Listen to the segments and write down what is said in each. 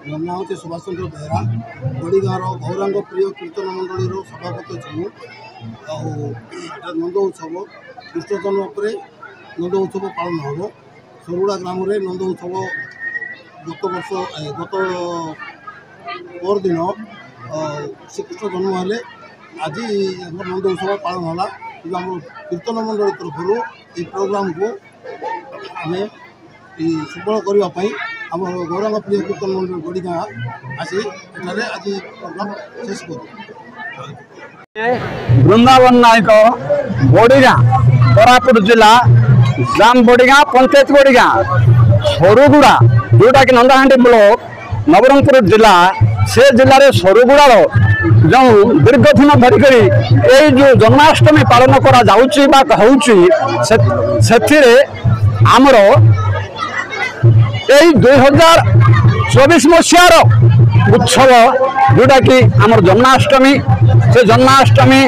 ମୋ ନାଁ ହେଉଛି ସୁଭାଷ ଚନ୍ଦ୍ର ବେହେରା। ବଡ଼ି ଗାଁର ଗୌରାଙ୍ଗ ପ୍ରିୟ କୀର୍ତ୍ତନ ମଣ୍ଡଳୀର ସଭାପତି ଛୁ। ଆଉ ନନ୍ଦ ଉତ୍ସବ କୃଷ୍ଣ ଜନ୍ମ ଉପରେ ନନ୍ଦ ଉତ୍ସବ ପାଳନ ହେବ। ସରୁଗୁଡ଼ା ଗ୍ରାମରେ ନନ୍ଦ ଉତ୍ସବ ଗତ ପରଦିନ ଶ୍ରୀକୃଷ୍ଣ ଜନ୍ମ ହେଲେ ଆଜି ଆମର ନନ୍ଦ ଉତ୍ସବ ପାଳନ ହେଲା। କିନ୍ତୁ ଆମର କୀର୍ତ୍ତନ ମଣ୍ଡଳୀ ତରଫରୁ এই ପ୍ରୋଗ୍ରାମକୁ ଆମେ ସୁଫଳ କରିବା ପାଇଁ ଆମର ଗୌରାଙ୍ଗ ପ୍ରିୟ କୀର୍ତ୍ତନ ମଣ୍ଡଳୀ ବଡ଼ି ଗାଁ ଆସି ଏଠାରେ ଆଜି ପ୍ରୋଗ୍ରାମ ଶେଷ କରୁ। ବୃନ୍ଦାବନ ନାୟକ ବଡ଼ିଗାଁ କୋରାପୁଟ ଜିଲ୍ଲା ଗ୍ରାମ ବଡ଼ିଗାଁ ପଞ୍ଚାୟତ ବଡ଼ିଗାଁ ସରୁଗୁଡ଼ା ଯେଉଁଟାକି ନନ୍ଦାହାଣ୍ଡି ବ୍ଲକ ନବରଙ୍ଗପୁର ଜିଲ୍ଲା से जिले में सरुगुड़ार जो दीर्घ दिन धरिक जो जन्माष्टमी पालन आमर 2024 मसीहार उत्सव जोटा कि आमर जन्माष्टमी से जन्माष्टमी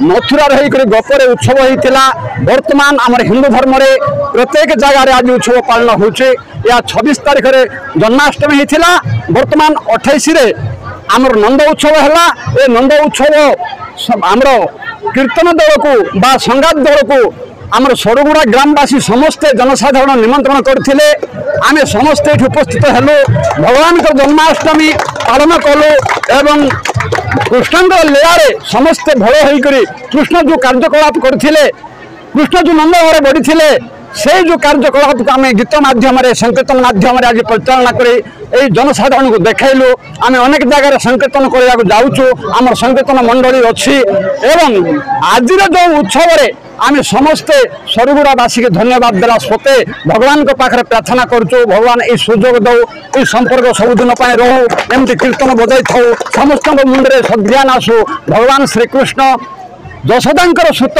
मथुरा गपर उत्सव होता। वर्तमान आमर हिंदू धर्म रे प्रत्येक जगह आज उत्सव पालन होचे। या 26 तारीख में जन्माष्टमी होता। वर्तमान 28 रे आमर नंद उत्सव है। ये नंद उत्सव आमर कीर्तन दल को बा संगात दल को आमर सरुगुड़ा ग्रामवासी समस्ते जनसाधारण निमंत्रण करते। आमे समस्ते उपस्थित हेलु भगवान को जन्माष्टमी पालन कलु एवं कृष्ण लीलारे समस्ते भल होकर कृष्ण जो कार्यकलाप करते कृष्ण जो नंद घरे बढ़ी से जो कार्यकलाप को आम गीत मध्यम संकीर्तन मध्यम आज परिचालना कर जनसाधारण को देखलु। आम अनेक जगह संकीर्तन करने जाऊँ आम संकीर्तन मंडली अच्छी एवं आज जो उत्सव आम समस्ते सरुगुड़ावासी के धन्यवाद देला सत्ते भगवान को पाखे प्रार्थना करुँ भगवान ये सुजोग दौ ये संपर्क सबुदिन रहू एमती कीर्तन बजाई था समस्त मुंडे सद्ज्ञान आसू। भगवान श्रीकृष्ण यशोदांकर सुत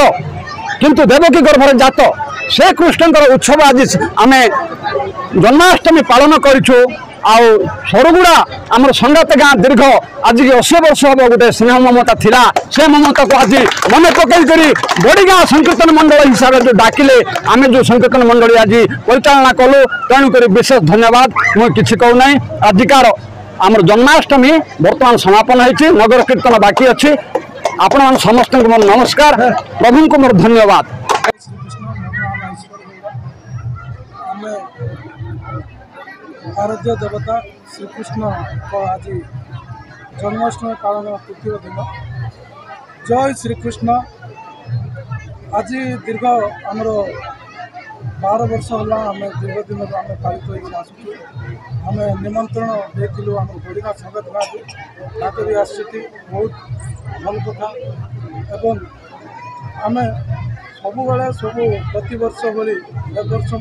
किंतु देवकी गर्भर जात से कृष्णकर उत्सव आज आम जन्माष्टमी पालन करूँ। आउ सरुगुड़ा आमर संगात गाँ दीर्घ आज 80 वर्ष हम गोटे स्नेह ममता थिला से ममता को आज मन पकई बड़ी गाँ संकीर्तन मंडल हिसाब से जो डाकिले आम जो संकीर्तन मंडली आज परिचालना कलु तेणुक विशेष धन्यवाद मुझे कहूना। आजिकार आमर जन्माष्टमी बर्तमान समापन होती नगर कीर्तन बाकी अच्छी। आपण समस्त मोर नमस्कार प्रभु को मोर धन्यवाद। आराध्य देवता श्रीकृष्ण को आज जन्माष्टमी पालन तृतीय दिन। जय श्रीकृष्ण। आज दीर्घ आमर 12 वर्ष है आम दीर्घ दिन आम पालित आसुचु। आम निमंत्रण देलु आम बड़ीगाँ संगत गाँव को भी आसती बहुत भल कथा एवं आम सबु प्रति वर्ष भली ए वर्ष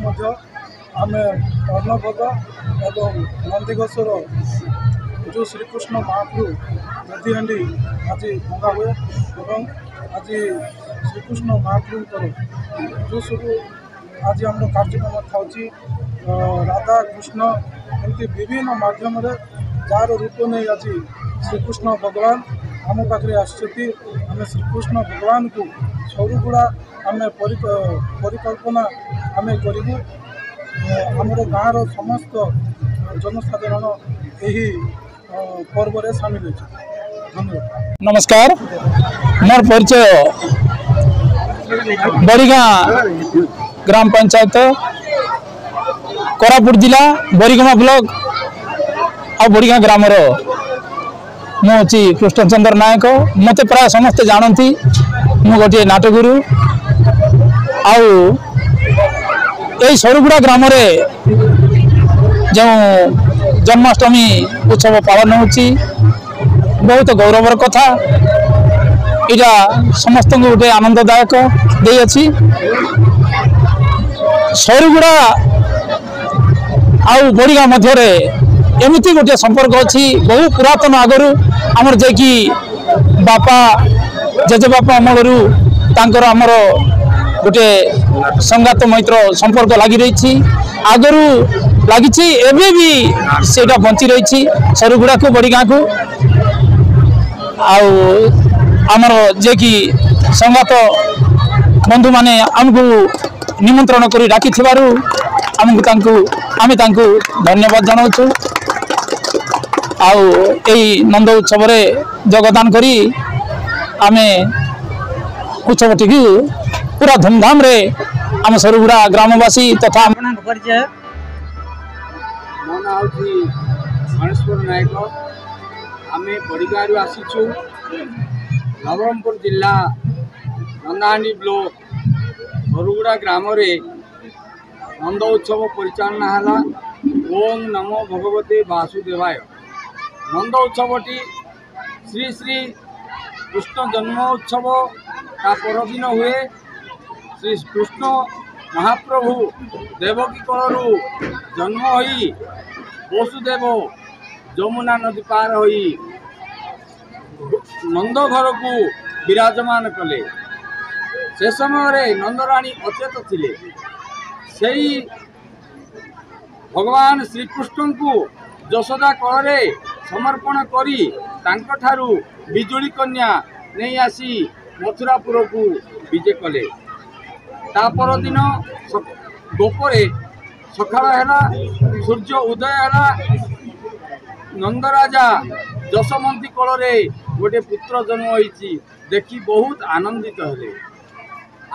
आम अन्नभोग एवं नंदीघोषर जो श्रीकृष्ण महाप्रभु दधिहांडी आज भंगा हुए एवं आज श्रीकृष्ण महाप्रभुଙ୍କର जो सब आज आम कार्यक्रम था राधा कृष्ण एमती विभिन्न माध्यम जार रूप नहीं आज श्रीकृष्ण भगवान आम पाखे आसती। आम श्रीकृष्ण भगवान को सरुगुड़ा आम परिकल्पना आम करूँ आमर गाँव समस्त जनसाधारण यही पर्व रे सामिल होती। धन्यवाद। नमस्कार मोर परिचय बड़ीगाँ ग्राम पंचायत कोरापुट जिला बरीगमा ब्लॉक आ बड़ीगाँ ग्रामर मुझे कृष्णचंद्र नायक। मत प्राय समस्ते जानती मु गोटे नाटगुरु आउ यही सरुगुड़ा ग्राम जो जन्माष्टमी उत्सव पालन होची बहुत गौरवर कथा। इटा समस्त गोटे आनंददायक दे अच्छी। सरुगुड़ा आउ बड़ीगाँ मध्य एमती गोटे संपर्क अच्छी बहु पुरातन आगु आमर जे कि बापा जेजेबापा अमलू तांकर आमर गोटे संगात मैत्र संपर्क लगी रही आगरू लगी एवं भी सेटा बंची रही सरुगुड़ा को बड़ीगाँ को आमर जे कि संगात बंधु माने आमको निमंत्रण कर डाकी आम धन्यवाद जनाऊँ। आउ एई नंद उत्सव रे योगदान करी आमे उत्सवटी की पूरा धूमधाम रे आम सरुगुड़ा ग्रामवासी तथा परिचय मो ना हूँ गणेश्वर नायक आम बड़गाँव आसीचु नवरंगपुर जिला नंदाहांडी ब्लॉक सरुगुड़ा ग्राम रे नंद उत्सव परिचालना है ओम नमो भगवते वासुदेवाय। नंद उत्सवटी श्री श्री कृष्ण जन्मोत्सव का परदिन हुए। श्री कृष्ण महाप्रभु देवकी कलू जन्म होई वसुदेव जमुना नदी पार होई नंद घर को विराजमान कले। से समय नंदराणी अचेत थिले। सेई भगवान श्रीकृष्ण को यशोदा कलरे समर्पण करी तांको ठारू बिजुली कन्या नहीं आसी मथुरापुर को विजे कले। तापर दिन गोपरे सकाळ है सूर्य उदय है नंदराजा जशमंती कलरे गोटे पुत्र जन्म होइछि देखि बहुत आनंदित हेले।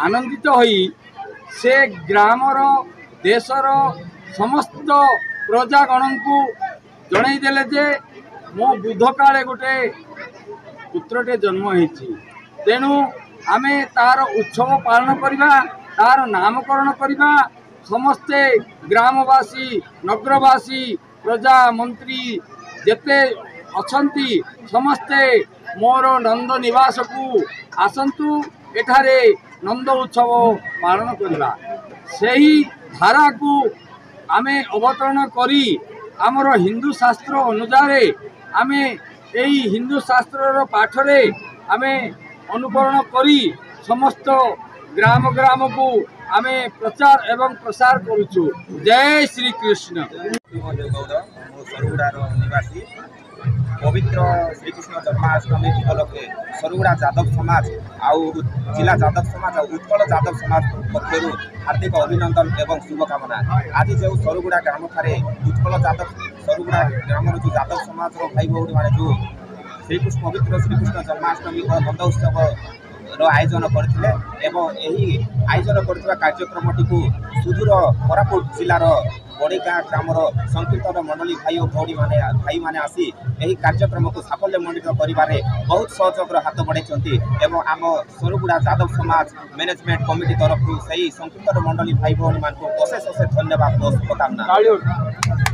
आनंदित होई से ग्रामर देशर समस्त प्रजागण को जणई देले जे मो बुध काले गोटे पुत्रटे जन्म होइछि तेणु आमे तार उत्सव पालन करिबा तार नामकरण करिबा। समस्ते ग्रामवासी नगरवासी प्रजा मंत्री जेते अछंती समस्ते मोर नंद निवास को आसंतु एठारे नंद उत्सव पालन करिबा। सेही धारा को आमे अवतरण करी आमर हिंदू शास्त्र अनुसार आमे एही हिंदू शास्त्र पाठरे आमे अनुकरण करी समस्त ग्राम ग्राम को आमे प्रचार एवं प्रसार करुचु। जय श्री कृष्ण। सरुगुड़ार निवासी पवित्र श्रीकृष्ण जन्माष्टमी उपलक्षे सरुगुड़ा जादव समाज आउ जिला जादव समाज और उत्कल जादव समाज पक्षर हार्दिक अभिनंदन एवं शुभकामना। आज जो सरुगुड़ा ग्राम ठारे उत्कल जादव सरुगुड़ा ग्राम जो जादव समाज भाई भौणी मैंने जो श्रीकृष्ण पवित्र श्रीकृष्ण जन्माष्टमी और नंद उत्सव आयोजन करथिले एवं यही आयोजन करथिबा कार्यक्रमटी को सुदूर कोरापुट जिलार बड़ीगाँ ग्रामर संकीर्तन मंडली भाई और भाई माने आसी यही कार्यक्रम को साफल्य मंडित करिबारे बहुत सहयोग हाथ बढ़ाई एवं आम सरुगुड़ा जादव समाज मैनेजमेंट कमिटी तरफ से संकीर्तन मंडली भाई भौणी मान को अशेष अशेष धन्यवाद शुभकामना।